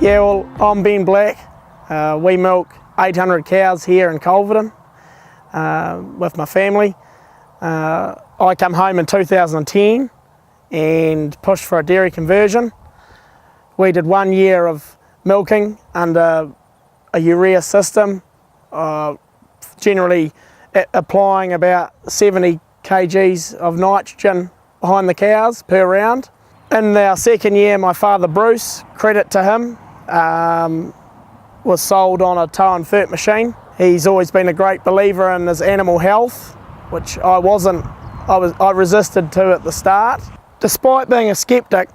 Yeah, well, I'm Ben Black. We milk 800 cows here in Culverden with my family. I come home in 2010 and pushed for a dairy conversion. We did 1 year of milking under a urea system, generally applying about 70 kgs of nitrogen behind the cows per round. In our second year, my father Bruce, credit to him, was sold on a Tow and Fert machine. He's always been a great believer in his animal health, which I wasn't. I resisted to at the start. Despite being a skeptic,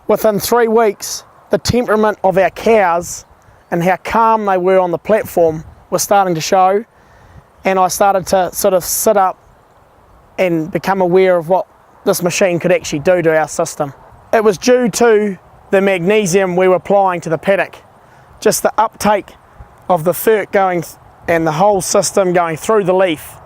within 3 weeks, the temperament of our cows and how calm they were on the platform was starting to show, and I started to sort of sit up and become aware of what this machine could actually do to our system. It was due to the magnesium we were applying to the paddock, just the uptake of the fert going and the whole system going through the leaf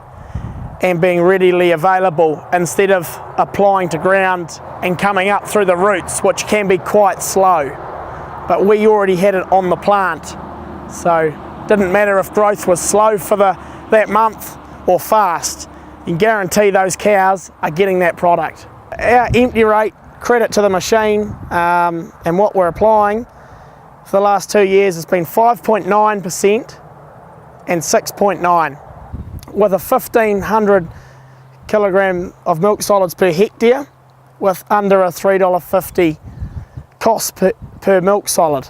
and being readily available instead of applying to ground and coming up through the roots, which can be quite slow. But we already had it on the plant, so it didn't matter if growth was slow for that month or fast. You can guarantee those cows are getting that product. Our empty rate, credit to the machine and what we're applying, for the last 2 years has been 5.9% and 6.9, with a 1,500 kilogram of milk solids per hectare, with under a $3.50 cost per milk solid.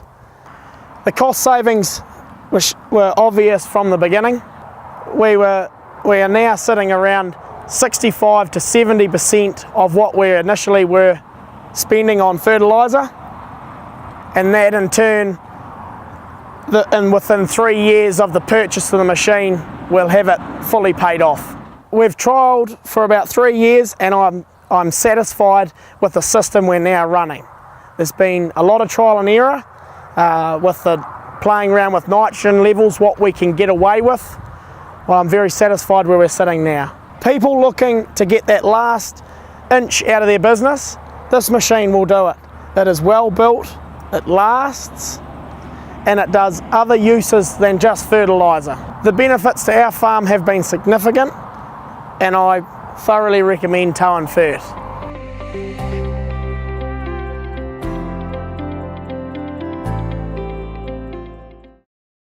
The cost savings were obvious from the beginning. We are now sitting around 65 to 70% of what we initially were spending on fertiliser, and that in turn, within 3 years of the purchase of the machine, we'll have it fully paid off. We've trialled for about 3 years, and I'm satisfied with the system we're now running. There's been a lot of trial and error with the playing around with nitrogen levels, what we can get away with. Well, I'm very satisfied where we're sitting now. People looking to get that last inch out of their business, this machine will do it. It is well built, it lasts, and it does other uses than just fertiliser. The benefits to our farm have been significant, and I thoroughly recommend Tow and Fert.